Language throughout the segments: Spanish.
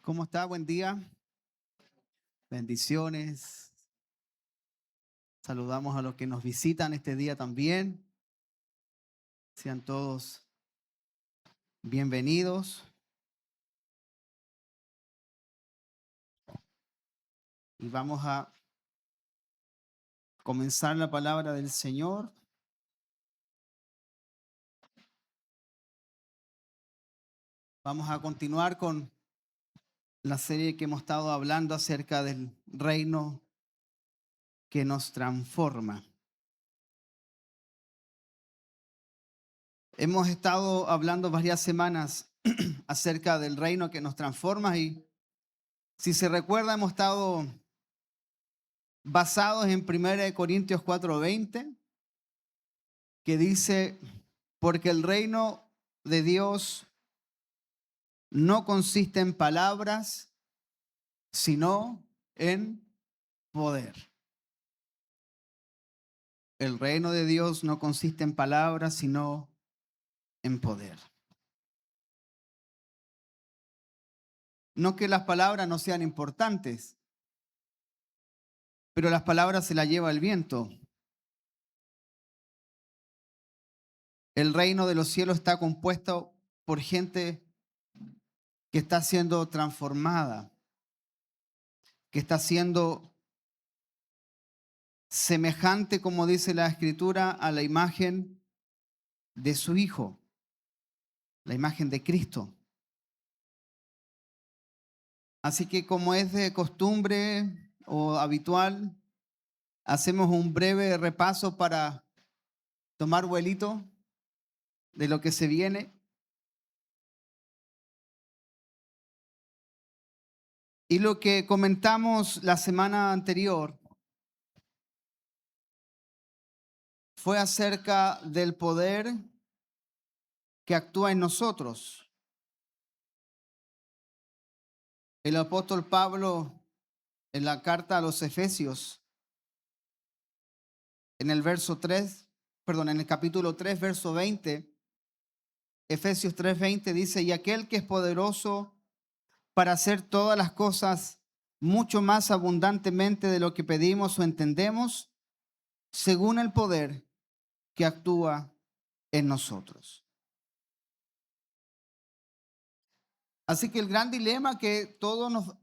¿Cómo está? Buen día. Bendiciones. Saludamos a los que nos visitan este día también. Sean todos bienvenidos. Y vamos a comenzar la palabra del Señor. Vamos a continuar con la serie que hemos estado hablando acerca del reino que nos transforma. Hemos estado hablando varias semanas acerca del reino que nos transforma y si se recuerda hemos estado basados en 1 Corintios 4:20, que dice, porque el reino de Dios no consiste en palabras, sino en poder. El reino de Dios no consiste en palabras, sino en poder. No que las palabras no sean importantes, pero las palabras se las lleva el viento. El reino de los cielos está compuesto por gente que está siendo transformada, que está siendo semejante, como dice la Escritura, a la imagen de su Hijo, la imagen de Cristo. Así que como es de costumbre o habitual, hacemos un breve repaso para tomar vuelito de lo que se viene. Y lo que comentamos la semana anterior fue acerca del poder que actúa en nosotros. El apóstol Pablo, en la carta a los Efesios, en el capítulo 3, verso 20, Efesios 3:20 dice, y aquel que es poderoso para hacer todas las cosas mucho más abundantemente de lo que pedimos o entendemos, según el poder que actúa en nosotros. Así que el gran dilema que todos nos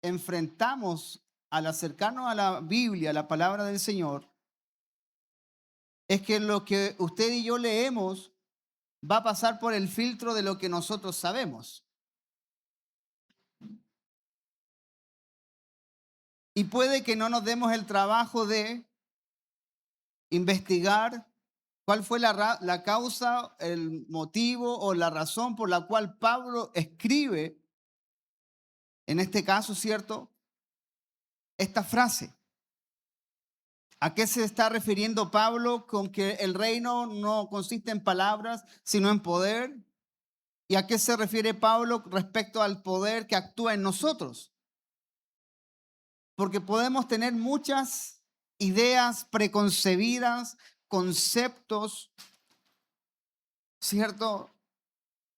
enfrentamos al acercarnos a la Biblia, a la palabra del Señor, es que lo que usted y yo leemos va a pasar por el filtro de lo que nosotros sabemos. Y puede que no nos demos el trabajo de investigar cuál fue la causa, el motivo o la razón por la cual Pablo escribe, en este caso, ¿cierto?, esta frase. ¿A qué se está refiriendo Pablo con que el reino no consiste en palabras, sino en poder? ¿Y a qué se refiere Pablo respecto al poder que actúa en nosotros? Porque podemos tener muchas ideas preconcebidas, conceptos, ¿cierto?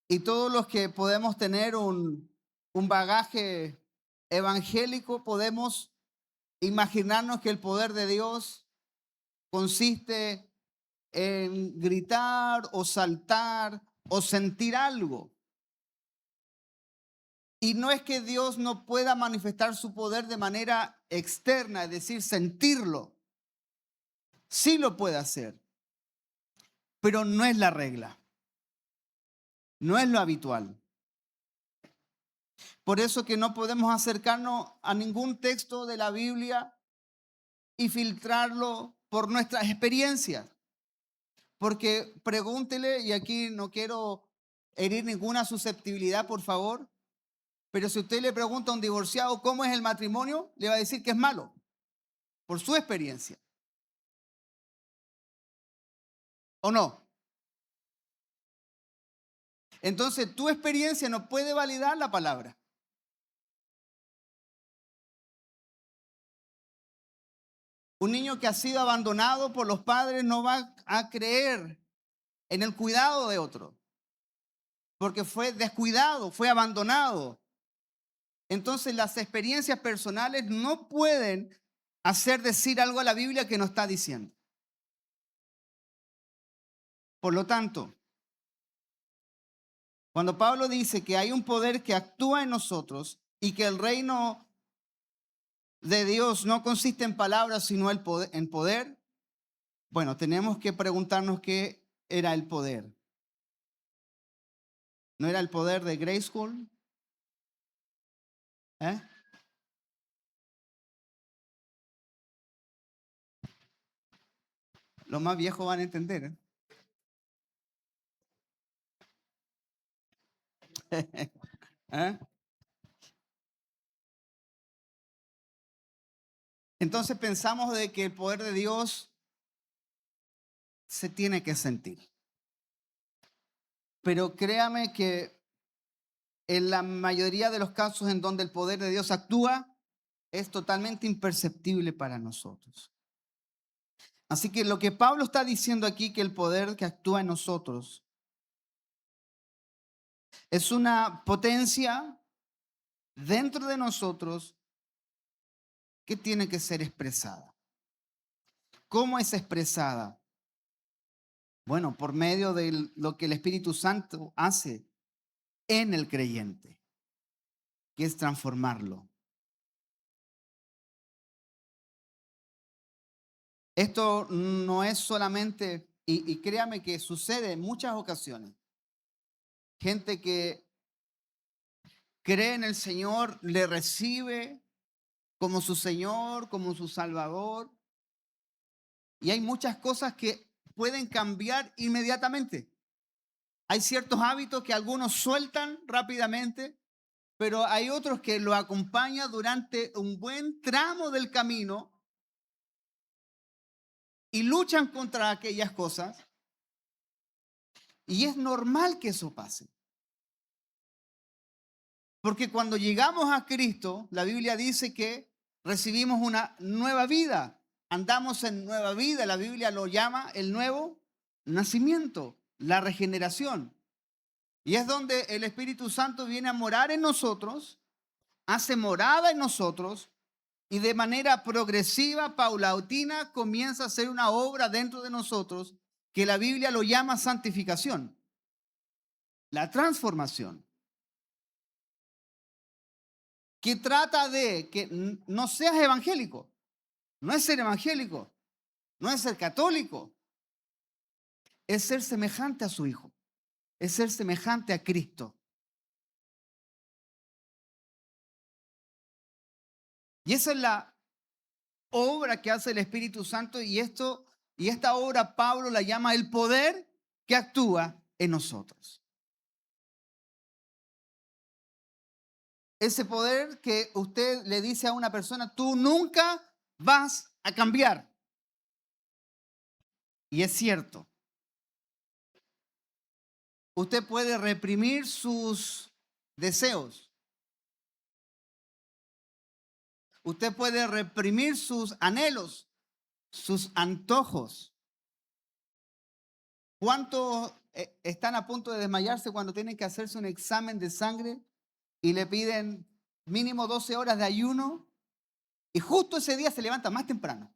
Y todos los que podemos tener un bagaje evangélico, podemos imaginarnos que el poder de Dios consiste en gritar o saltar o sentir algo. Y no es que Dios no pueda manifestar su poder de manera externa, es decir, sentirlo. Sí lo puede hacer, pero no es la regla, no es lo habitual. Por eso que no podemos acercarnos a ningún texto de la Biblia y filtrarlo por nuestras experiencias. Porque pregúntele, y aquí no quiero herir ninguna susceptibilidad, por favor, pero si usted le pregunta a un divorciado cómo es el matrimonio, le va a decir que es malo, por su experiencia. ¿O no? Entonces, tu experiencia no puede validar la palabra. Un niño que ha sido abandonado por los padres no va a creer en el cuidado de otro, porque fue descuidado, fue abandonado. Entonces las experiencias personales no pueden hacer decir algo a la Biblia que no está diciendo. Por lo tanto, cuando Pablo dice que hay un poder que actúa en nosotros y que el reino de Dios no consiste en palabras, sino en poder, bueno, tenemos que preguntarnos qué era el poder. ¿No era el poder de Grade School? ¿Eh? Los más viejos van a entender. ¿Eh? Entonces pensamos de que el poder de Dios se tiene que sentir. Pero créame que en la mayoría de los casos en donde el poder de Dios actúa, es totalmente imperceptible para nosotros. Así que lo que Pablo está diciendo aquí, que el poder que actúa en nosotros es una potencia dentro de nosotros que tiene que ser expresada. ¿Cómo es expresada? Bueno, por medio de lo que el Espíritu Santo hace en el creyente, que es transformarlo. Esto no es solamente, y créame que sucede en muchas ocasiones, gente que cree en el Señor, le recibe como su Señor, como su Salvador, y hay muchas cosas que pueden cambiar inmediatamente. Hay ciertos hábitos que algunos sueltan rápidamente, pero hay otros que lo acompañan durante un buen tramo del camino y luchan contra aquellas cosas. Y es normal que eso pase. Porque cuando llegamos a Cristo, la Biblia dice que recibimos una nueva vida. Andamos en nueva vida. La Biblia lo llama el nuevo nacimiento, la regeneración. Y es donde el Espíritu Santo viene a morar en nosotros, hace morada en nosotros y de manera progresiva, paulatina, comienza a hacer una obra dentro de nosotros que la Biblia lo llama santificación, la transformación, que trata de que no seas evangélico. No es ser evangélico, no es ser católico, es ser semejante a su Hijo, es ser semejante a Cristo. Y esa es la obra que hace el Espíritu Santo y esta obra Pablo la llama el poder que actúa en nosotros. Ese poder que usted le dice a una persona, tú nunca vas a cambiar. Y es cierto. Usted puede reprimir sus deseos. Usted puede reprimir sus anhelos, sus antojos. ¿Cuántos están a punto de desmayarse cuando tienen que hacerse un examen de sangre y le piden mínimo 12 horas de ayuno? Y justo ese día se levanta más temprano.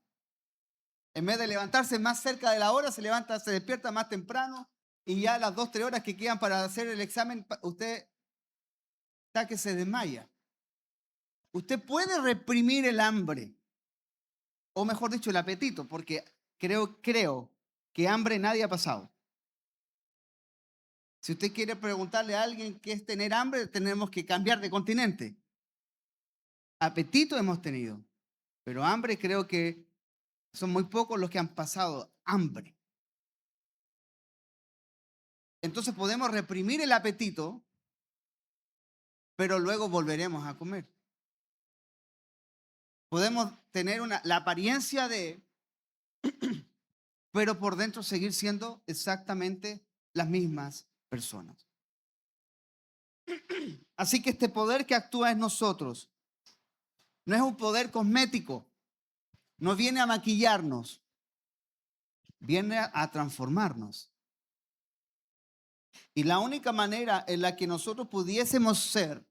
En vez de levantarse más cerca de la hora, se despierta más temprano y ya las 2, 3 horas que quedan para hacer el examen, usted está que se desmaya. Usted puede reprimir el hambre, o mejor dicho, el apetito, porque creo que hambre nadie ha pasado. Si usted quiere preguntarle a alguien qué es tener hambre, tenemos que cambiar de continente. Apetito hemos tenido, pero hambre creo que son muy pocos los que han pasado hambre. Entonces podemos reprimir el apetito, pero luego volveremos a comer. Podemos tener la apariencia de, pero por dentro seguir siendo exactamente las mismas personas. Así que este poder que actúa en nosotros no es un poder cosmético, no viene a maquillarnos, viene a transformarnos. Y la única manera en la que nosotros pudiésemos ser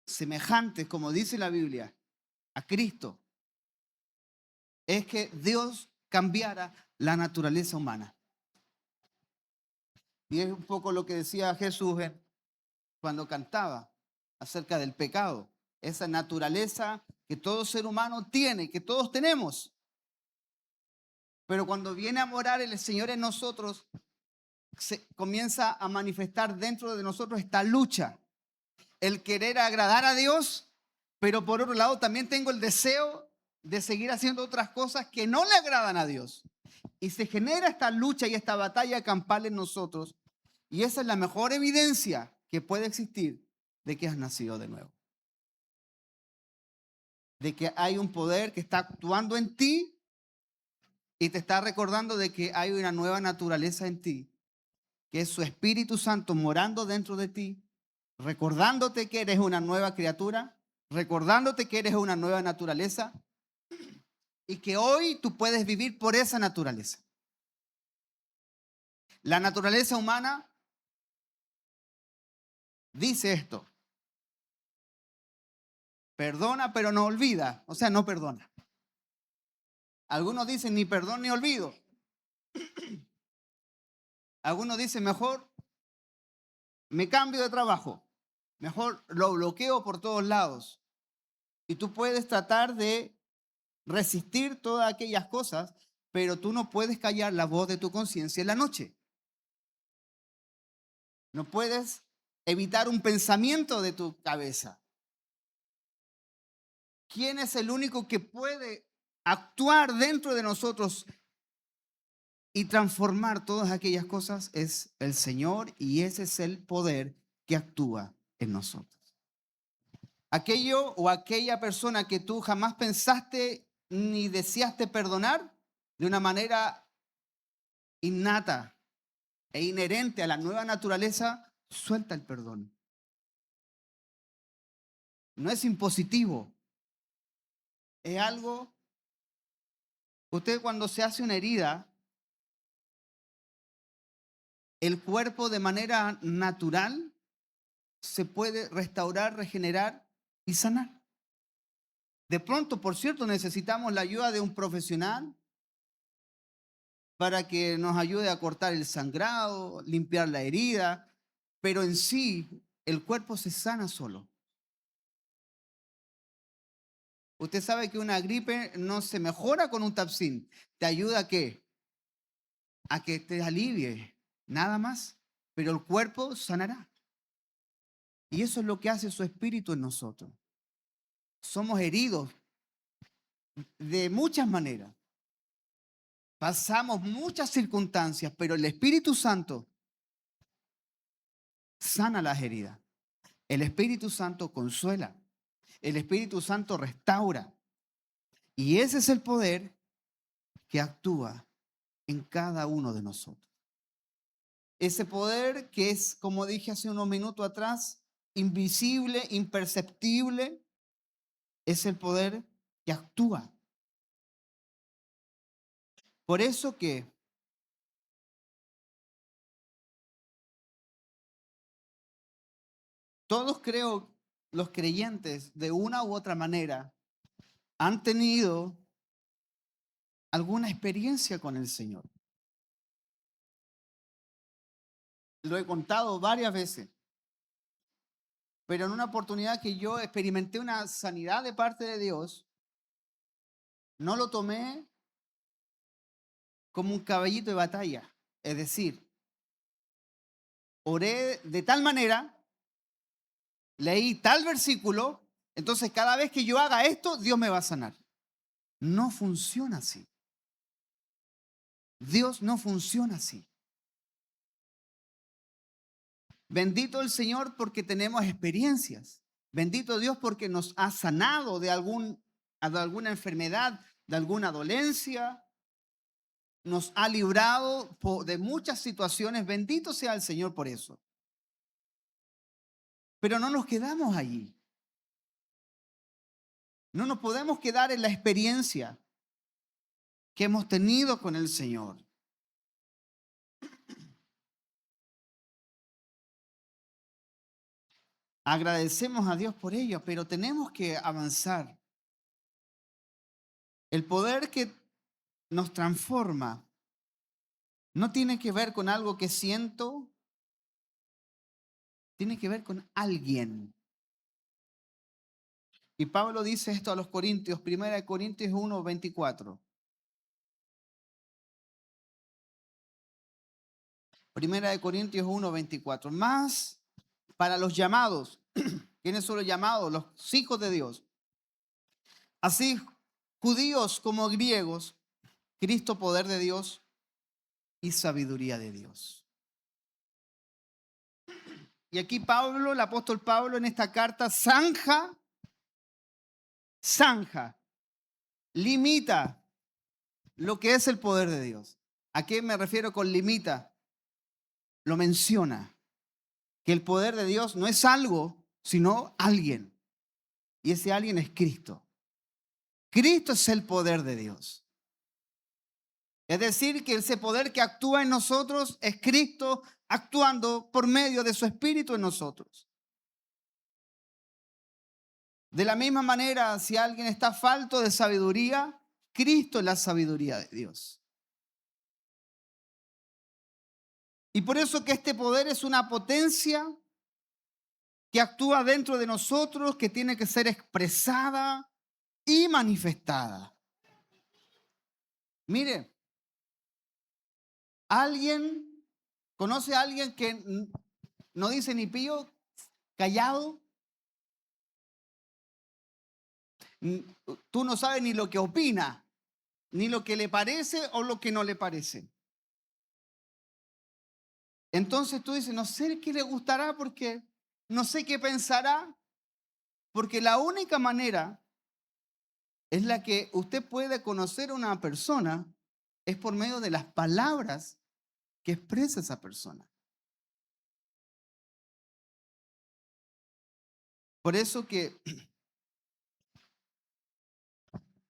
semejantes, como dice la Biblia, a Cristo, es que Dios cambiara la naturaleza humana. Y es un poco lo que decía Jesús cuando cantaba acerca del pecado. Esa naturaleza que todo ser humano tiene, que todos tenemos. Pero cuando viene a morar el Señor en nosotros, se comienza a manifestar dentro de nosotros esta lucha. El querer agradar a Dios, pero por otro lado también tengo el deseo de seguir haciendo otras cosas que no le agradan a Dios. Y se genera esta lucha y esta batalla campal en nosotros. Y esa es la mejor evidencia que puede existir de que has nacido de nuevo. De que hay un poder que está actuando en ti y te está recordando de que hay una nueva naturaleza en ti, que es su Espíritu Santo morando dentro de ti, recordándote que eres una nueva criatura, recordándote que eres una nueva naturaleza y que hoy tú puedes vivir por esa naturaleza. La naturaleza humana dice esto: perdona pero no olvida, o sea, no perdona. Algunos dicen ni perdón ni olvido. Algunos dicen mejor me cambio de trabajo, mejor lo bloqueo por todos lados. Y tú puedes tratar de resistir todas aquellas cosas, pero tú no puedes callar la voz de tu conciencia en la noche. No puedes evitar un pensamiento de tu cabeza. ¿Quién es el único que puede actuar dentro de nosotros y transformar todas aquellas cosas? Es el Señor, y ese es el poder que actúa en nosotros. Aquello o aquella persona que tú jamás pensaste ni deseaste perdonar, de una manera innata e inherente a la nueva naturaleza, suelta el perdón. No es impositivo, es algo. Usted, cuando se hace una herida, el cuerpo de manera natural se puede restaurar, regenerar y sanar. De pronto, por cierto, necesitamos la ayuda de un profesional para que nos ayude a cortar el sangrado, limpiar la herida, pero en sí el cuerpo se sana solo. Usted sabe que una gripe no se mejora con un Tapsin. ¿Te ayuda a qué? A que te alivie, nada más. Pero el cuerpo sanará. Y eso es lo que hace su espíritu en nosotros. Somos heridos de muchas maneras. Pasamos muchas circunstancias, pero el Espíritu Santo sana las heridas. El Espíritu Santo consuela. El Espíritu Santo restaura. Y ese es el poder que actúa en cada uno de nosotros. Ese poder que es, como dije hace unos minutos atrás, invisible, imperceptible, es el poder que actúa. Por eso que todos, creo, los creyentes, de una u otra manera, han tenido alguna experiencia con el Señor. Lo he contado varias veces, pero en una oportunidad que yo experimenté una sanidad de parte de Dios, no lo tomé como un caballito de batalla. Es decir, oré de tal manera, leí tal versículo, entonces cada vez que yo haga esto, Dios me va a sanar. No funciona así. Dios no funciona así. Bendito el Señor porque tenemos experiencias. Bendito Dios porque nos ha sanado de alguna enfermedad, de alguna dolencia. Nos ha librado de muchas situaciones. Bendito sea el Señor por eso. Pero no nos quedamos allí. No nos podemos quedar en la experiencia que hemos tenido con el Señor. Agradecemos a Dios por ello, pero tenemos que avanzar. El poder que nos transforma no tiene que ver con algo que siento, tiene que ver con alguien. Y Pablo dice esto a los Corintios, 1 Corintios 1, 24. 1 Corintios 1, 24. Más para los llamados. ¿Quiénes son los llamados? Los hijos de Dios. Así, judíos como griegos, Cristo, poder de Dios y sabiduría de Dios. Y aquí Pablo, el apóstol Pablo, en esta carta zanja, limita lo que es el poder de Dios. ¿A qué me refiero con limita? Lo menciona, que el poder de Dios no es algo, sino alguien. Y ese alguien es Cristo. Cristo es el poder de Dios. Es decir, que ese poder que actúa en nosotros es Cristo actuando por medio de su Espíritu en nosotros. De la misma manera, si alguien está falto de sabiduría, Cristo es la sabiduría de Dios. Y por eso que este poder es una potencia que actúa dentro de nosotros, que tiene que ser expresada y manifestada. Mire, ¿alguien conoce a alguien que no dice ni pío, callado? Tú no sabes ni lo que opina, ni lo que le parece o lo que no le parece. Entonces tú dices, no sé qué le gustará porque no sé qué pensará, porque la única manera es la que usted puede conocer a una persona es por medio de las palabras que expresa esa persona. Por eso que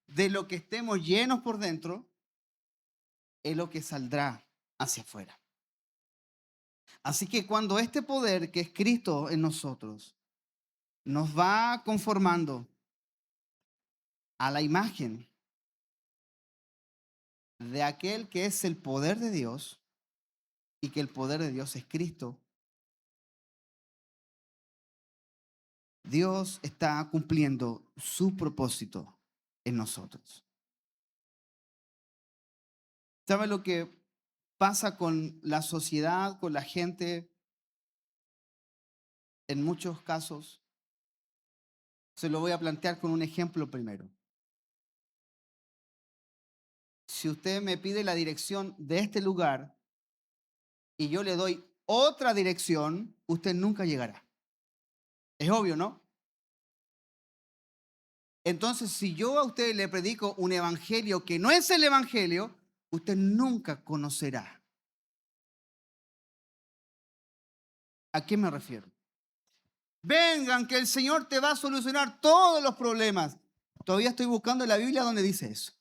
de lo que estemos llenos por dentro es lo que saldrá hacia afuera. Así que cuando este poder que es Cristo en nosotros nos va conformando a la imagen de aquel que es el poder de Dios y que el poder de Dios es Cristo, Dios está cumpliendo su propósito en nosotros. ¿Sabe lo que pasa con la sociedad, con la gente? En muchos casos, se lo voy a plantear con un ejemplo primero. Si usted me pide la dirección de este lugar y yo le doy otra dirección, usted nunca llegará. Es obvio, ¿no? Entonces, si yo a usted le predico un evangelio que no es el evangelio, usted nunca conocerá. ¿A qué me refiero? Vengan, que el Señor te va a solucionar todos los problemas. Todavía estoy buscando en la Biblia donde dice eso.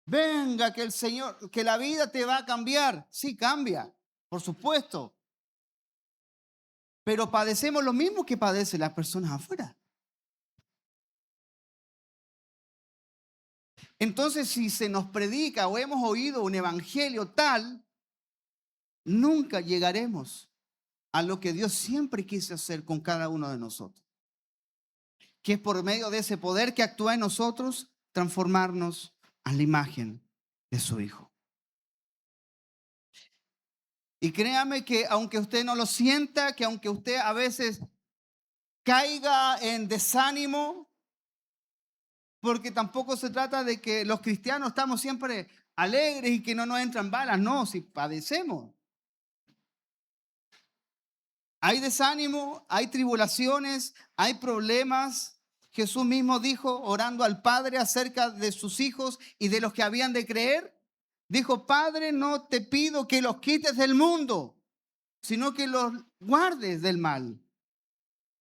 Venga, que el Señor, que la vida te va a cambiar. Sí, cambia, por supuesto. Pero padecemos lo mismo que padecen las personas afuera. Entonces, si se nos predica o hemos oído un evangelio tal, nunca llegaremos a lo que Dios siempre quiso hacer con cada uno de nosotros. Que es por medio de ese poder que actúa en nosotros, transformarnos a la imagen de su Hijo. Y créame que aunque usted no lo sienta, que aunque usted a veces caiga en desánimo, porque tampoco se trata de que los cristianos estamos siempre alegres y que no nos entran balas, no, si padecemos. Hay desánimo, hay tribulaciones, hay problemas. Jesús mismo dijo, orando al Padre acerca de sus hijos y de los que habían de creer, dijo, Padre, no te pido que los quites del mundo, sino que los guardes del mal.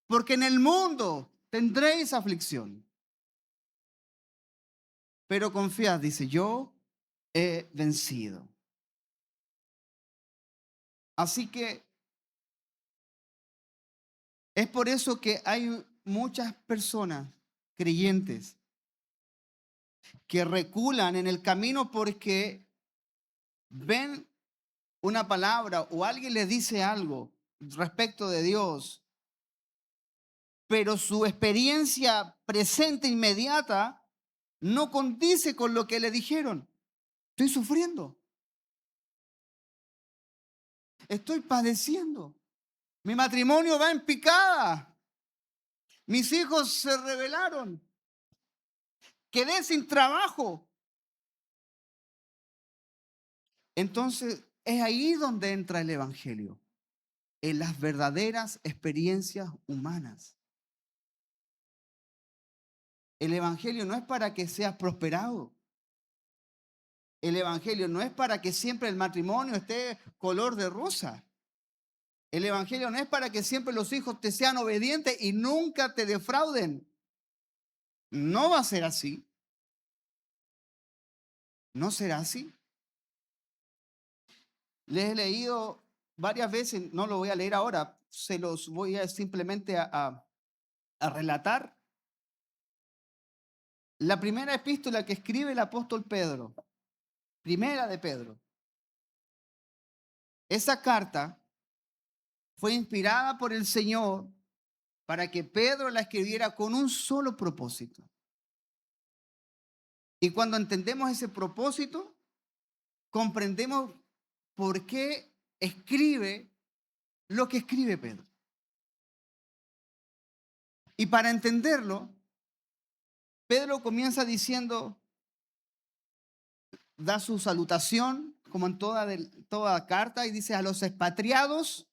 Porque en el mundo tendréis aflicción. Pero confiad, dice, yo he vencido. Así que Es por eso que hay muchas personas creyentes que reculan en el camino porque ven una palabra o alguien les dice algo respecto de Dios, pero su experiencia presente inmediata no condice con lo que le dijeron. Estoy sufriendo, estoy padeciendo, mi matrimonio va en picada, mis hijos se rebelaron, quedé sin trabajo. Entonces es ahí donde entra el evangelio, en las verdaderas experiencias humanas. El evangelio no es para que seas prosperado. El evangelio no es para que siempre el matrimonio esté color de rosa. El evangelio no es para que siempre los hijos te sean obedientes y nunca te defrauden. No va a ser así. No será así. Les he leído varias veces, no lo voy a leer ahora, se los voy a simplemente a relatar. La primera epístola que escribe el apóstol Pedro, primera de Pedro. Esa carta fue inspirada por el Señor para que Pedro la escribiera con un solo propósito. Y cuando entendemos ese propósito, comprendemos por qué escribe lo que escribe Pedro. Y para entenderlo, Pedro comienza diciendo, da su salutación, como en toda carta, y dice a los expatriados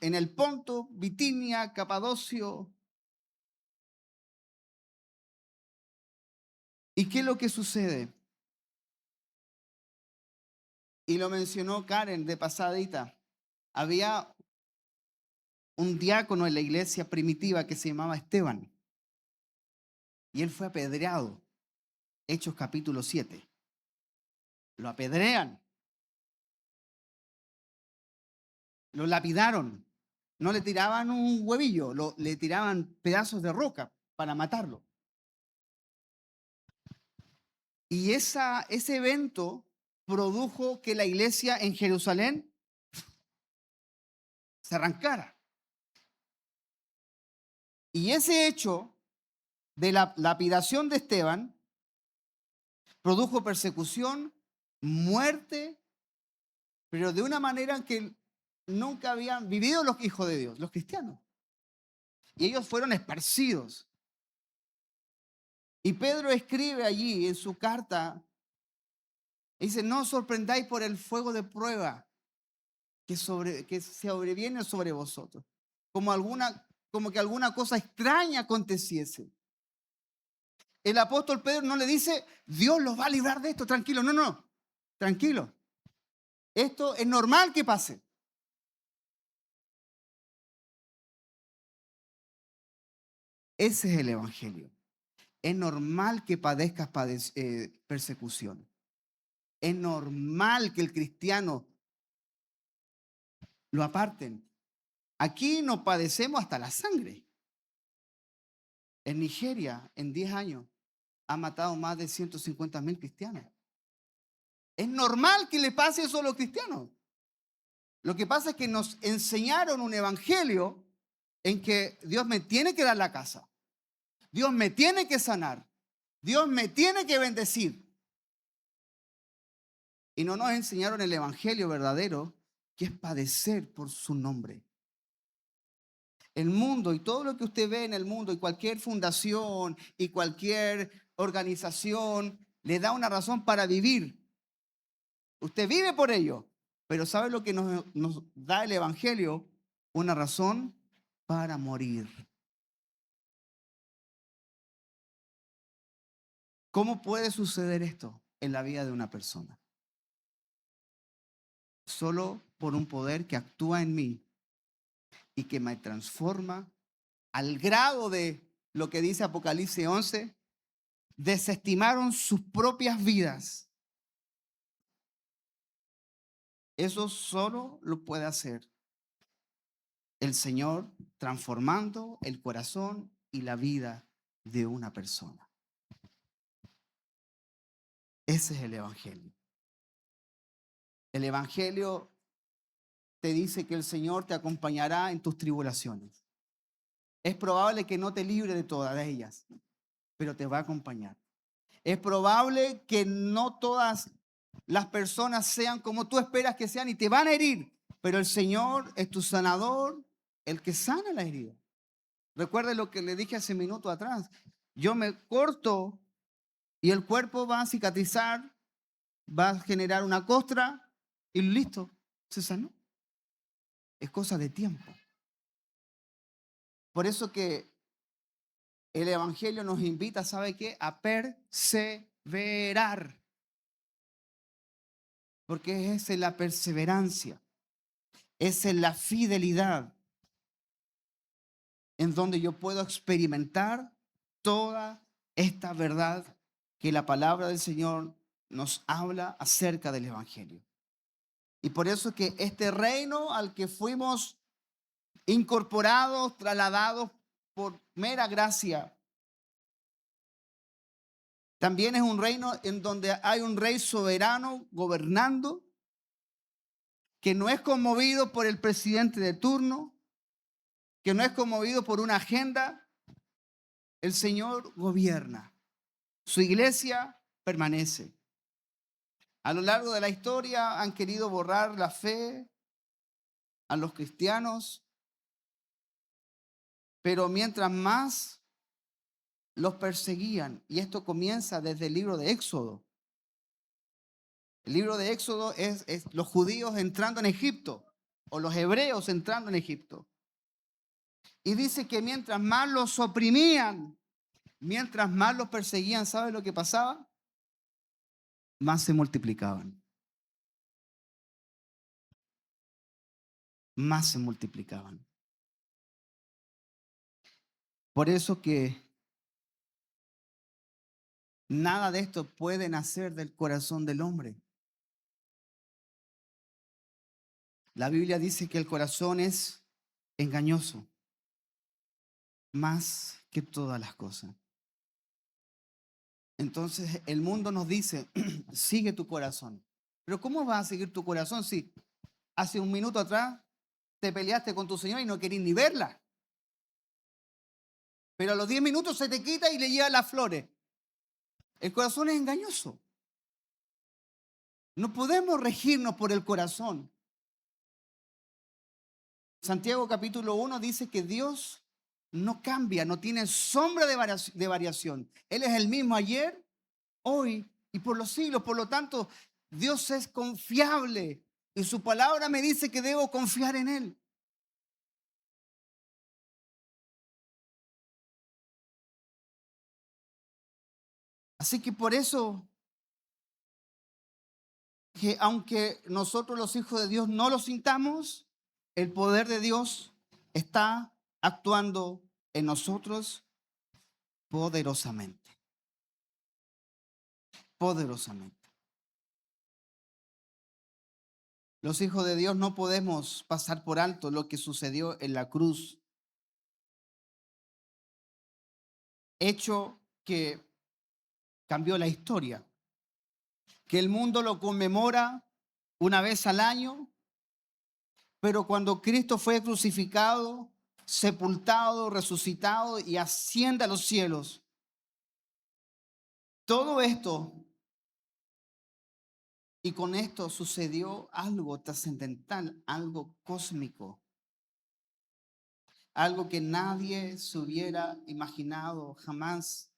en el Ponto, Bitinia, Capadocio. ¿Y qué es lo que sucede? Y lo mencionó Karen de pasadita. Había un diácono en la iglesia primitiva que se llamaba Esteban. Y él fue apedreado. Hechos capítulo 7. Lo apedrean. Lo lapidaron. No le tiraban un huevillo, le tiraban pedazos de roca para matarlo. Y ese evento produjo que la iglesia en Jerusalén se arrancara. Y ese hecho de la lapidación de Esteban produjo persecución, muerte, pero de una manera que nunca habían vivido los hijos de Dios, los cristianos. Y ellos fueron esparcidos. Y Pedro escribe allí en su carta, dice, no os sorprendáis por el fuego de prueba que sobreviene sobre vosotros, como que alguna cosa extraña aconteciese. El apóstol Pedro no le dice, Dios los va a librar de esto, tranquilo. No, no, tranquilo. Esto es normal que pase. Ese es el evangelio. Es normal que padezcas persecución. Es normal que el cristiano lo aparten. Aquí nos padecemos hasta la sangre. En Nigeria, en 10 años, ha matado más de 150,000 cristianos. Es normal que le pase eso a los cristianos. Lo que pasa es que nos enseñaron un evangelio en que Dios me tiene que dar la casa. Dios me tiene que sanar. Dios me tiene que bendecir. Y no nos enseñaron el evangelio verdadero, que es padecer por su nombre. El mundo y todo lo que usted ve en el mundo y cualquier fundación y cualquier organización le da una razón para vivir. Usted vive por ello, pero ¿sabe lo que nos da el evangelio? Una razón para morir. ¿Cómo puede suceder esto en la vida de una persona? Solo por un poder que actúa en mí y que me transforma al grado de lo que dice Apocalipsis 11, desestimaron sus propias vidas. Eso solo lo puede hacer el Señor transformando el corazón y la vida de una persona. Ese es el Evangelio. El Evangelio te dice que el Señor te acompañará en tus tribulaciones. Es probable que no te libre de todas ellas, pero te va a acompañar. Es probable que no todas las personas sean como tú esperas que sean y te van a herir, pero el Señor es tu sanador, el que sana la herida. Recuerde lo que le dije hace minuto atrás. Yo me corto y el cuerpo va a cicatrizar, va a generar una costra y listo, se sanó. Es cosa de tiempo. Por eso que el Evangelio nos invita, ¿sabe qué? A perseverar. Porque esa es la perseverancia, esa es la fidelidad en donde yo puedo experimentar toda esta verdad que la palabra del Señor nos habla acerca del Evangelio. Y por eso que este reino al que fuimos incorporados, trasladados por mera gracia, también es un reino en donde hay un rey soberano gobernando, que no es conmovido por el presidente de turno, que no es conmovido por una agenda. El Señor gobierna. Su iglesia permanece. A lo largo de la historia han querido borrar la fe a los cristianos, pero mientras más los perseguían, y esto comienza desde el libro de Éxodo. El libro de Éxodo es los judíos entrando en Egipto, o los hebreos entrando en Egipto. Y dice que mientras más los oprimían, mientras más los perseguían, ¿sabe lo que pasaba? Más se multiplicaban. Más se multiplicaban. Por eso que nada de esto puede nacer del corazón del hombre. La Biblia dice que el corazón es engañoso, más que todas las cosas. Entonces el mundo nos dice, sigue tu corazón. Pero ¿cómo vas a seguir tu corazón si hace un minuto atrás te peleaste con tu señora y no querías ni verla? Pero a los 10 minutos se te quita y le lleva las flores. El corazón es engañoso. No podemos regirnos por el corazón. Santiago capítulo 1 dice que Dios no cambia, no tiene sombra de variación. Él es el mismo ayer, hoy y por los siglos. Por lo tanto, Dios es confiable y su palabra me dice que debo confiar en Él. Así que por eso, que aunque nosotros los hijos de Dios no lo sintamos, el poder de Dios está actuando en nosotros poderosamente. Poderosamente. Los hijos de Dios no podemos pasar por alto lo que sucedió en la cruz. Hecho que cambió la historia. Que el mundo lo conmemora una vez al año, pero cuando Cristo fue crucificado, sepultado, resucitado y asciende a los cielos, todo esto, y con esto sucedió algo trascendental, algo cósmico, algo que nadie se hubiera imaginado jamás.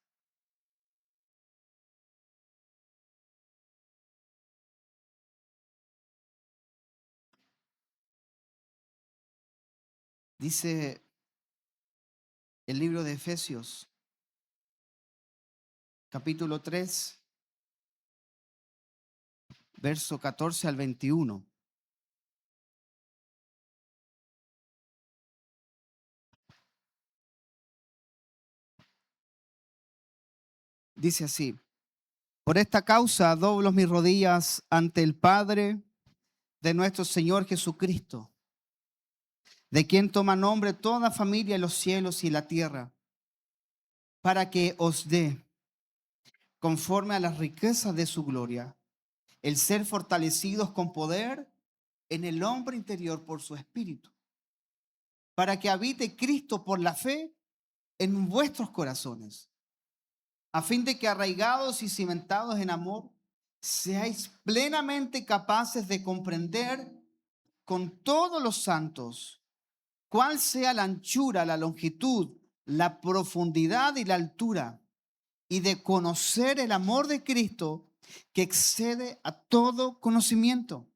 Dice el libro de Efesios, capítulo 3, verso 14 al 21. Dice así: por esta causa doblo mis rodillas ante el Padre de nuestro Señor Jesucristo, de quien toma nombre toda familia en los cielos y la tierra, para que os dé, conforme a las riquezas de su gloria, el ser fortalecidos con poder en el hombre interior por su espíritu, para que habite Cristo por la fe en vuestros corazones, a fin de que arraigados y cimentados en amor, seáis plenamente capaces de comprender con todos los santos cuál sea la anchura, la longitud, la profundidad y la altura, y de conocer el amor de Cristo que excede a todo conocimiento,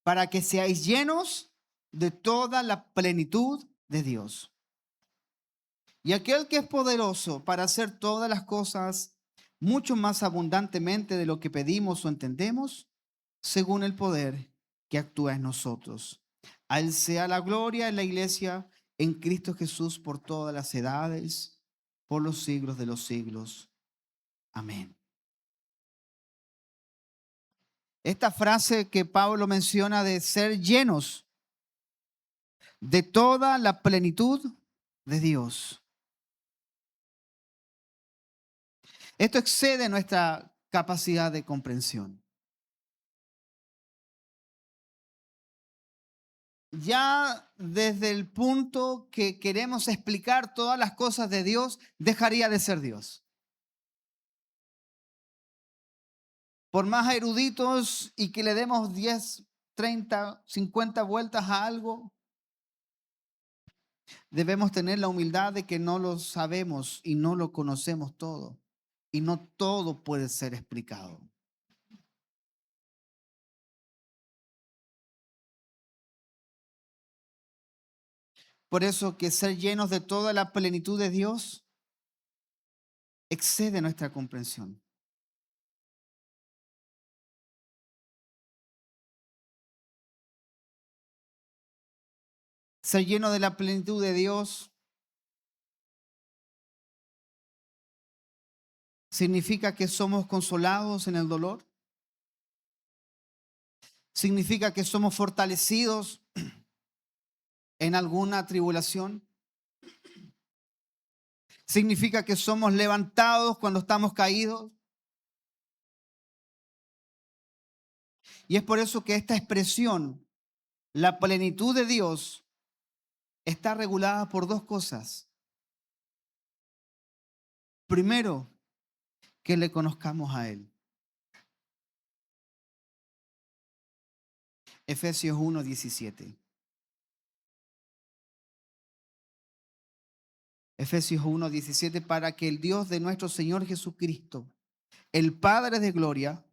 para que seáis llenos de toda la plenitud de Dios. Y aquel que es poderoso para hacer todas las cosas mucho más abundantemente de lo que pedimos o entendemos, según el poder que actúa en nosotros. A Él sea la gloria en la iglesia, en Cristo Jesús, por todas las edades, por los siglos de los siglos. Amén. Esta frase que Pablo menciona de ser llenos de toda la plenitud de Dios. Esto excede nuestra capacidad de comprensión. Ya desde el punto que queremos explicar todas las cosas de Dios, dejaría de ser Dios. Por más eruditos y que le demos 10, 30, 50 vueltas a algo, debemos tener la humildad de que no lo sabemos y no lo conocemos todo. Y no todo puede ser explicado. Por eso que ser llenos de toda la plenitud de Dios excede nuestra comprensión. Ser lleno de la plenitud de Dios significa que somos consolados en el dolor. Significa que somos fortalecidos en alguna tribulación. Significa que somos levantados cuando estamos caídos. Y es por eso que esta expresión, la plenitud de Dios, está regulada por dos cosas. Primero, que le conozcamos a Él. Efesios 1:17. Efesios 1:17, para que el Dios de nuestro Señor Jesucristo, el Padre de gloria,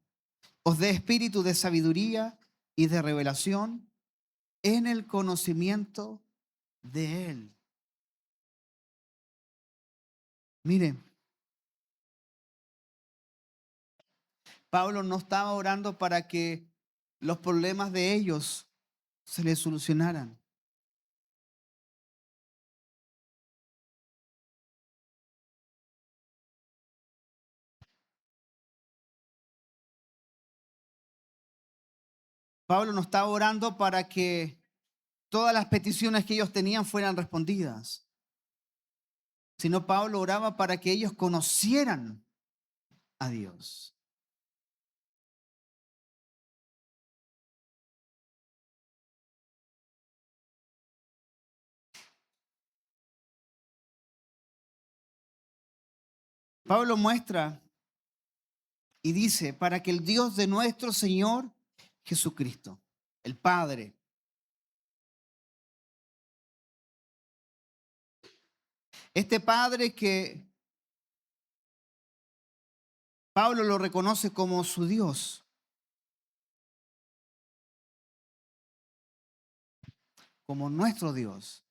os dé espíritu de sabiduría y de revelación en el conocimiento de Él. Miren, Pablo no estaba orando para que los problemas de ellos se les solucionaran. Pablo no estaba orando para que todas las peticiones que ellos tenían fueran respondidas, sino Pablo oraba para que ellos conocieran a Dios. Pablo muestra y dice, para que el Dios de nuestro Señor Jesucristo, el Padre, este Padre que Pablo lo reconoce como su Dios, como nuestro Dios.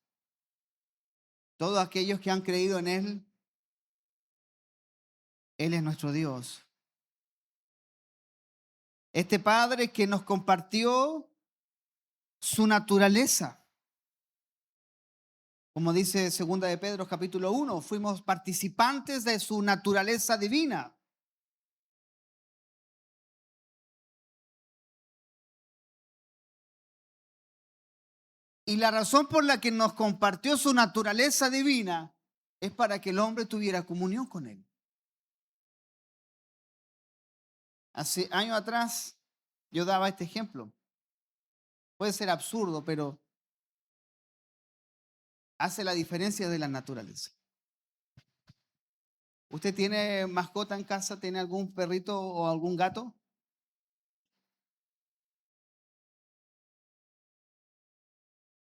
Todos aquellos que han creído en Él, Él es nuestro Dios. Este Padre que nos compartió su naturaleza. Como dice 2 de Pedro capítulo 1, fuimos participantes de su naturaleza divina. Y la razón por la que nos compartió su naturaleza divina es para que el hombre tuviera comunión con él. Hace años atrás yo daba este ejemplo. Puede ser absurdo, pero hace la diferencia de la naturaleza. ¿Usted tiene mascota en casa? ¿Tiene algún perrito o algún gato?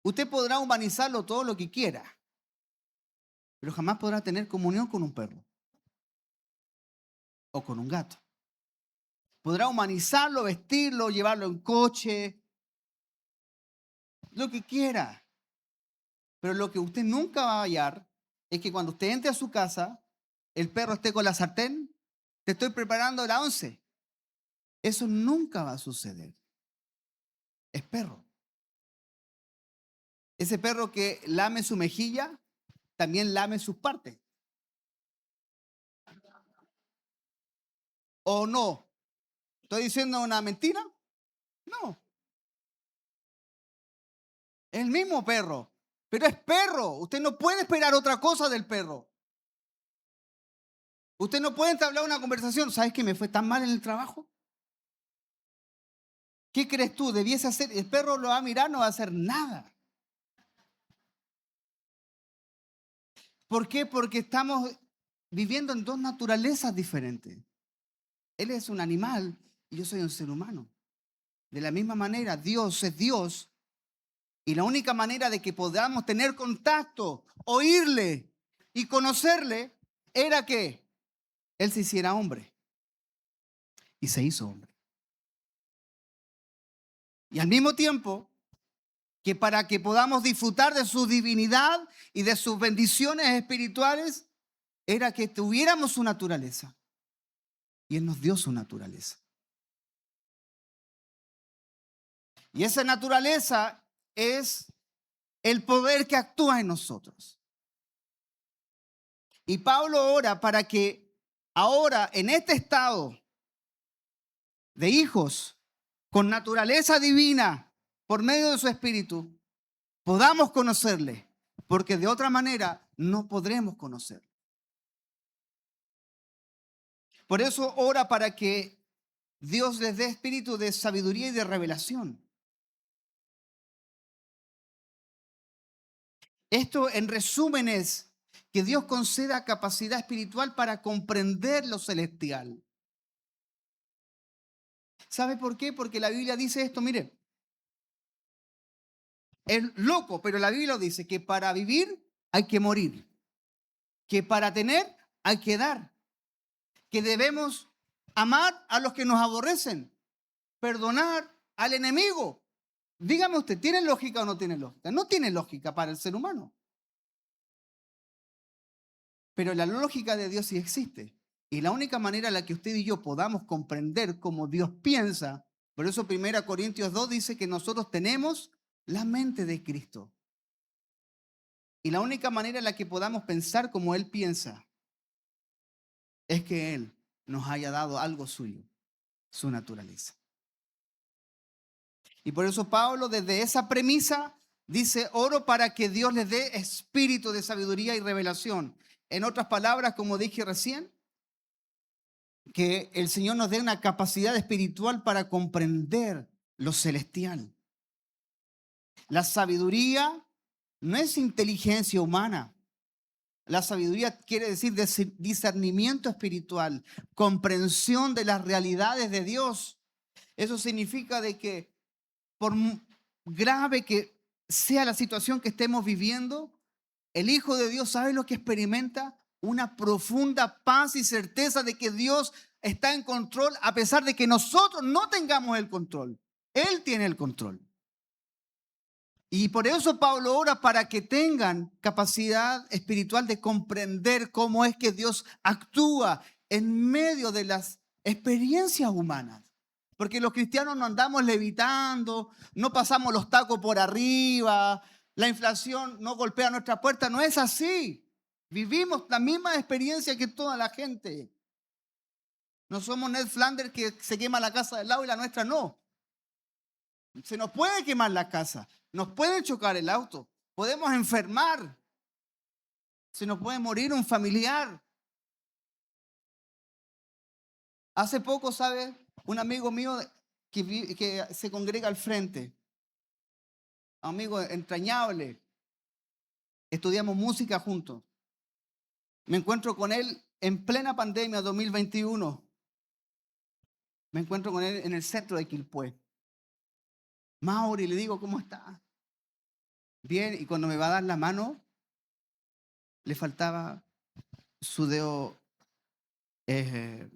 Usted podrá humanizarlo todo lo que quiera, pero jamás podrá tener comunión con un perro o con un gato. Podrá humanizarlo, vestirlo, llevarlo en coche, lo que quiera. Pero lo que usted nunca va a hallar es que cuando usted entre a su casa, el perro esté con la sartén, te estoy preparando la once. Eso nunca va a suceder. Es perro. Ese perro que lame su mejilla, también lame sus partes. ¿O no? ¿Estoy diciendo una mentira? No. Es el mismo perro. Pero es perro. Usted no puede esperar otra cosa del perro. Usted no puede entablar una conversación. ¿Sabes que me fue tan mal en el trabajo? ¿Qué crees tú? Debiese hacer. El perro lo va a mirar, no va a hacer nada. ¿Por qué? Porque estamos viviendo en dos naturalezas diferentes. Él es un animal y yo soy un ser humano. De la misma manera, Dios es Dios. Y la única manera de que podamos tener contacto, oírle y conocerle, era que Él se hiciera hombre. Y se hizo hombre. Y al mismo tiempo, que para que podamos disfrutar de su divinidad y de sus bendiciones espirituales, era que tuviéramos su naturaleza. Y Él nos dio su naturaleza. Y esa naturaleza es el poder que actúa en nosotros. Y Pablo ora para que ahora, en este estado de hijos, con naturaleza divina, por medio de su espíritu, podamos conocerle, porque de otra manera no podremos conocerle. Por eso ora para que Dios les dé espíritu de sabiduría y de revelación. Esto en resumen es que Dios conceda capacidad espiritual para comprender lo celestial. ¿Sabe por qué? Porque la Biblia dice esto, mire, es loco, pero la Biblia dice que para vivir hay que morir, que para tener hay que dar, que debemos amar a los que nos aborrecen, perdonar al enemigo. Dígame usted, ¿tiene lógica o no tiene lógica? No tiene lógica para el ser humano. Pero la lógica de Dios sí existe. Y la única manera en la que usted y yo podamos comprender cómo Dios piensa, por eso 1 Corintios 2 dice que nosotros tenemos la mente de Cristo. Y la única manera en la que podamos pensar como Él piensa es que Él nos haya dado algo suyo, su naturaleza. Y por eso Pablo, desde esa premisa, dice, oro para que Dios les dé espíritu de sabiduría y revelación. En otras palabras, como dije recién, que el Señor nos dé una capacidad espiritual para comprender lo celestial. La sabiduría no es inteligencia humana. La sabiduría quiere decir discernimiento espiritual, comprensión de las realidades de Dios. Eso significa de que por grave que sea la situación que estemos viviendo, el Hijo de Dios sabe lo que experimenta, una profunda paz y certeza de que Dios está en control a pesar de que nosotros no tengamos el control. Él tiene el control. Y por eso Pablo ora para que tengan capacidad espiritual de comprender cómo es que Dios actúa en medio de las experiencias humanas. Porque los cristianos no andamos levitando, no pasamos los tacos por arriba, la inflación no golpea nuestra puerta, no es así. Vivimos la misma experiencia que toda la gente. No somos Ned Flanders que se quema la casa del lado y la nuestra no. Se nos puede quemar la casa, Nos puede chocar el auto, podemos enfermar, se nos puede morir un familiar. Hace poco, ¿sabe? Un amigo mío que se congrega al frente, amigo entrañable, estudiamos música juntos. Me encuentro con él en plena pandemia 2021. Me encuentro con él en el centro de Quilpué. Mauri, le digo, ¿cómo está? Bien, y cuando me va a dar la mano, le faltaba su dedo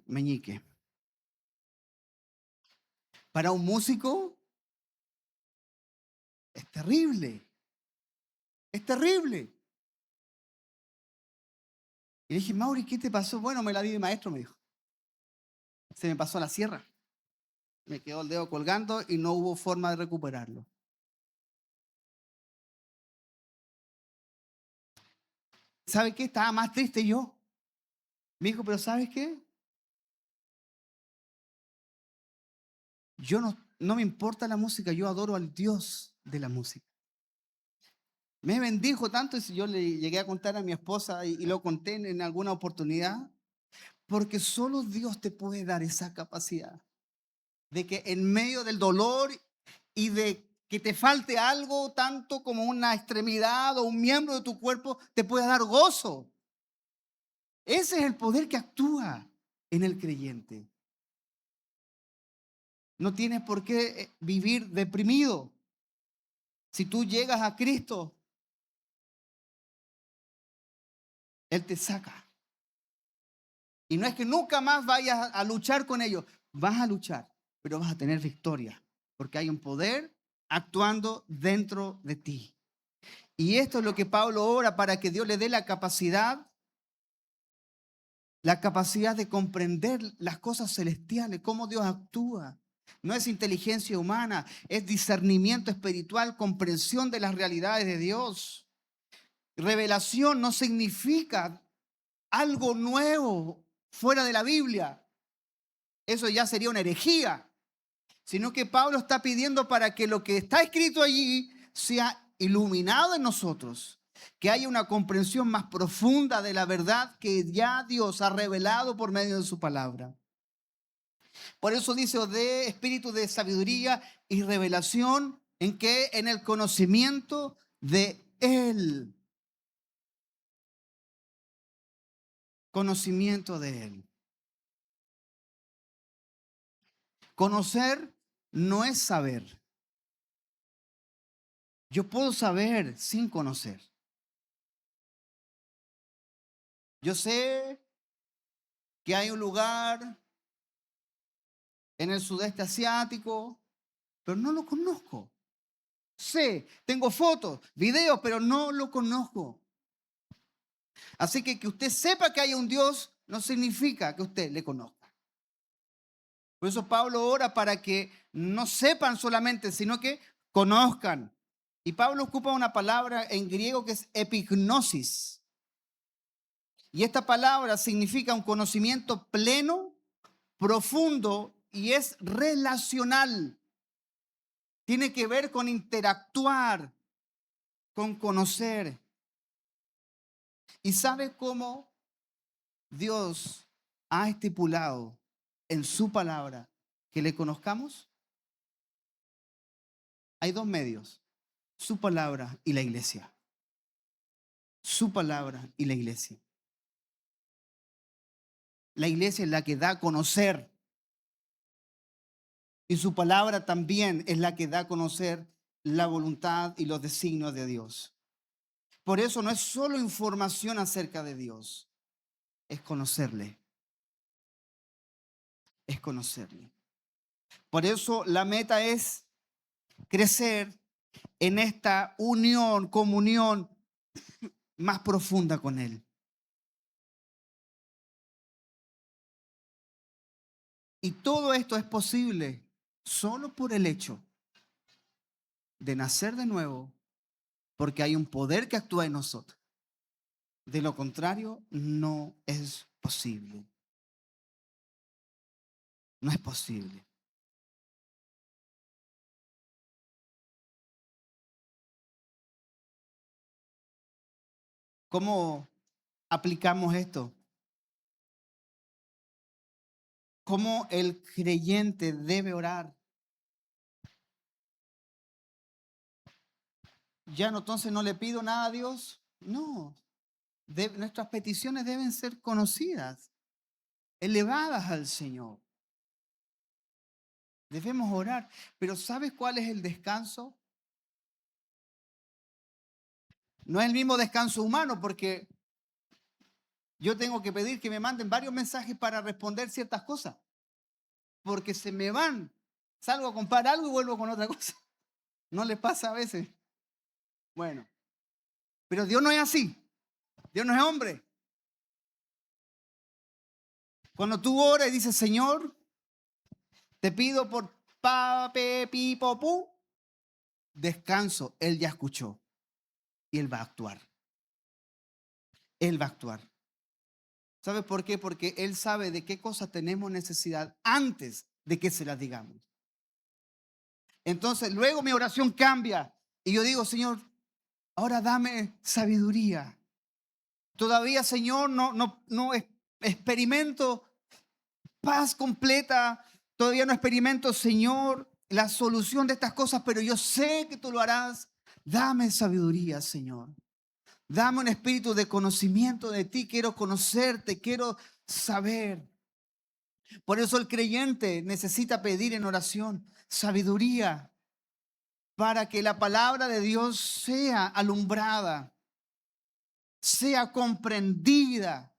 meñique. Para un músico es terrible, es terrible. Y le dije, Mauri, ¿qué te pasó? Bueno, me la di de maestro, me dijo. Se me pasó la sierra. Me quedó el dedo colgando y no hubo forma de recuperarlo. ¿Sabe qué? Estaba más triste yo. Me dijo, pero ¿sabes qué? Yo no me importa la música, yo adoro al Dios de la música. Me bendijo tanto y yo le llegué a contar a mi esposa y lo conté en alguna oportunidad, porque solo Dios te puede dar esa capacidad de que en medio del dolor y de que te falte algo, tanto como una extremidad o un miembro de tu cuerpo, te pueda dar gozo. Ese es el poder que actúa en el creyente. No tienes por qué vivir deprimido. Si tú llegas a Cristo, Él te saca. Y no es que nunca más vayas a luchar con ellos. Vas a luchar, pero vas a tener victoria. Porque hay un poder actuando dentro de ti. Y esto es lo que Pablo ora para que Dios le dé la capacidad de comprender las cosas celestiales, cómo Dios actúa. No es inteligencia humana, es discernimiento espiritual, comprensión de las realidades de Dios. Revelación no significa algo nuevo fuera de la Biblia. Eso ya sería una herejía. Sino que Pablo está pidiendo para que lo que está escrito allí sea iluminado en nosotros, que haya una comprensión más profunda de la verdad que ya Dios ha revelado por medio de su palabra. Por eso dice, os dé espíritu de sabiduría y revelación, ¿en qué? En el conocimiento de Él. Conocimiento de Él. Conocer no es saber. Yo puedo saber sin conocer. Yo sé que hay un lugar en el sudeste asiático, pero no lo conozco. Sé, tengo fotos, videos, pero no lo conozco. Así que usted sepa que hay un Dios no significa que usted le conozca. Por eso Pablo ora para que no sepan solamente, sino que conozcan. Y Pablo ocupa una palabra en griego que es epignosis. Y esta palabra significa un conocimiento pleno, profundo y es relacional. Tiene que ver con interactuar, con conocer. ¿Y sabe cómo Dios ha estipulado en su palabra que le conozcamos? Hay dos medios, su palabra y la iglesia. Su palabra y la iglesia. La iglesia es la que da a conocer y su palabra también es la que da a conocer la voluntad y los designios de Dios. Por eso no es solo información acerca de Dios, es conocerle, es conocerle. Por eso la meta es crecer en esta unión, comunión más profunda con Él. Y todo esto es posible solo por el hecho de nacer de nuevo, porque hay un poder que actúa en nosotros. De lo contrario, no es posible. No es posible. ¿Cómo aplicamos esto? ¿Cómo el creyente debe orar? Ya no, entonces no le pido nada a Dios. No, nuestras peticiones deben ser conocidas, elevadas al Señor. Debemos orar. Pero ¿sabes cuál es el descanso? No es el mismo descanso humano, porque yo tengo que pedir que me manden varios mensajes para responder ciertas cosas, porque se me van. Salgo a comprar algo y vuelvo con otra cosa. ¿No les pasa a veces? Bueno, pero Dios no es así. Dios no es hombre. Cuando tú oras y dices, Señor, te pido por pa, pe, pi, po, pu, descanso. Él ya escuchó y Él va a actuar. Él va a actuar. ¿Sabes por qué? Porque Él sabe de qué cosas tenemos necesidad antes de que se las digamos. Entonces, luego mi oración cambia y yo digo, Señor, ahora dame sabiduría. Todavía, Señor, no experimento paz completa. Todavía no experimento, Señor, la solución de estas cosas, pero yo sé que tú lo harás. Dame sabiduría, Señor. Dame un espíritu de conocimiento de ti. Quiero conocerte, quiero saber. Por eso el creyente necesita pedir en oración sabiduría para que la palabra de Dios sea alumbrada, sea comprendida.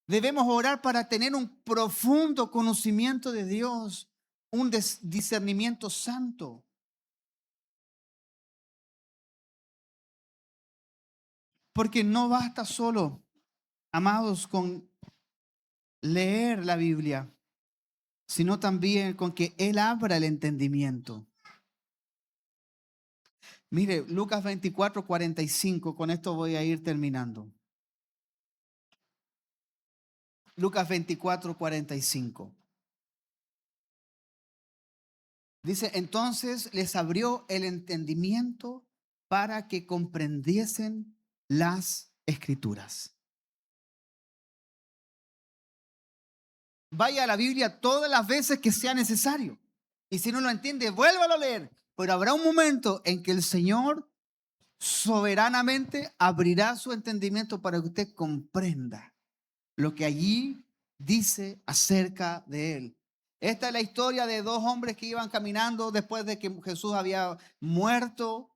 Debemos orar para tener un profundo conocimiento de Dios, un discernimiento santo. Porque no basta solo, amados, con leer la Biblia, sino también con que Él abra el entendimiento. Mire, Lucas 24:45, con esto voy a ir terminando. Lucas 24:45. Dice, entonces les abrió el entendimiento para que comprendiesen las escrituras. Vaya a la Biblia todas las veces que sea necesario. Y si no lo entiende, vuélvalo a leer. Pero habrá un momento en que el Señor soberanamente abrirá su entendimiento para que usted comprenda lo que allí dice acerca de Él. Esta es la historia de dos hombres que iban caminando después de que Jesús había muerto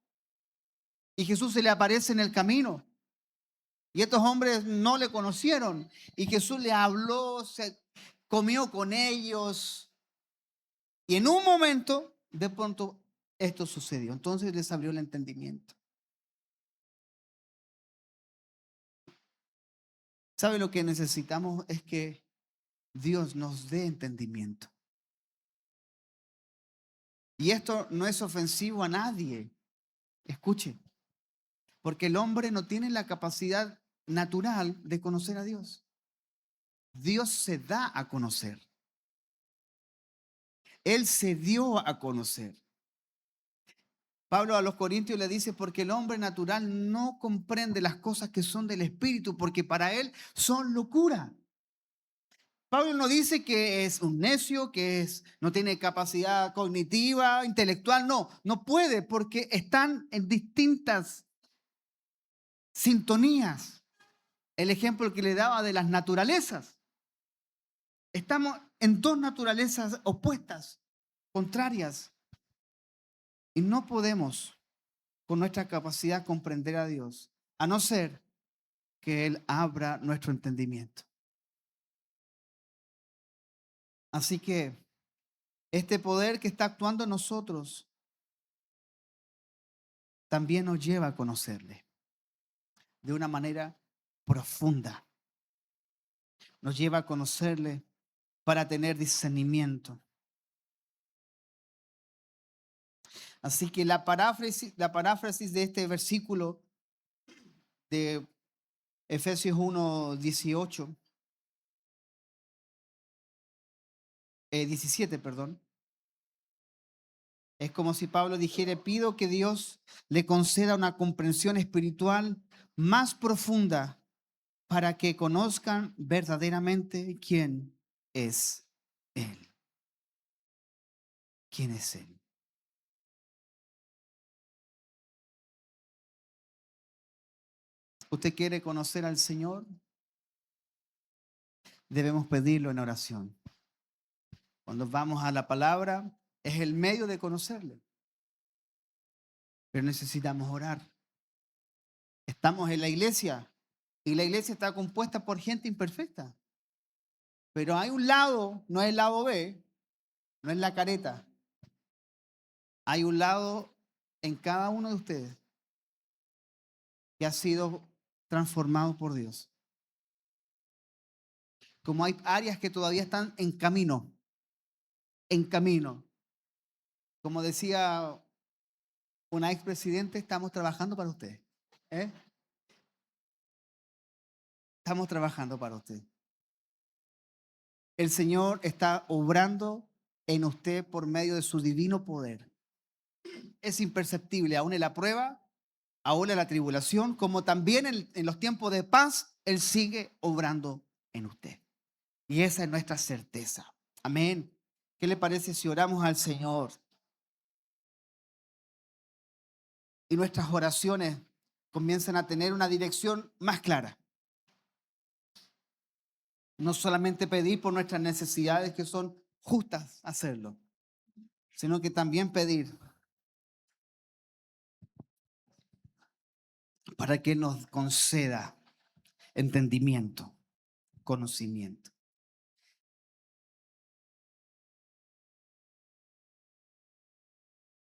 y Jesús se le aparece en el camino. Y estos hombres no le conocieron y Jesús le habló, se comió con ellos y en un momento de pronto esto sucedió. Entonces les abrió el entendimiento. ¿Sabe lo que necesitamos? Es que Dios nos dé entendimiento. Y esto no es ofensivo a nadie. Escuche, porque el hombre no tiene la capacidad natural de conocer a Dios. Dios se da a conocer. Él se dio a conocer. Pablo a los Corintios le dice, porque el hombre natural no comprende las cosas que son del Espíritu, porque para él son locura. Pablo no dice que es un necio, no tiene capacidad cognitiva, intelectual, no puede, porque están en distintas sintonías. El ejemplo que le daba de las naturalezas. Estamos en dos naturalezas opuestas, contrarias, y no podemos con nuestra capacidad comprender a Dios, a no ser que Él abra nuestro entendimiento. Así que este poder que está actuando en nosotros también nos lleva a conocerle de una manera profunda. Nos lleva a conocerle para tener discernimiento. Así que la paráfrasis de este versículo de Efesios 1:17, perdón. Es como si Pablo dijera, pido que Dios le conceda una comprensión espiritual más profunda para que conozcan verdaderamente quién es Él. ¿Quién es Él? ¿Usted quiere conocer al Señor? Debemos pedirlo en oración. Cuando vamos a la palabra, es el medio de conocerle. Pero necesitamos orar. Estamos en la iglesia y la iglesia está compuesta por gente imperfecta. Pero hay un lado, no es el lado B, no es la careta. Hay un lado en cada uno de ustedes que ha sido transformado por Dios. Como hay áreas que todavía están en camino, en camino. Como decía una expresidente, estamos trabajando para usted. ¿Eh? Estamos trabajando para usted. El Señor está obrando en usted por medio de su divino poder. Es imperceptible, aún en la prueba, aún en la tribulación, como también en los tiempos de paz, Él sigue obrando en usted. Y esa es nuestra certeza. Amén. ¿Qué le parece si oramos al Señor? Y nuestras oraciones comienzan a tener una dirección más clara. No solamente pedir por nuestras necesidades que son justas hacerlo, sino que también pedir para que nos conceda entendimiento, conocimiento.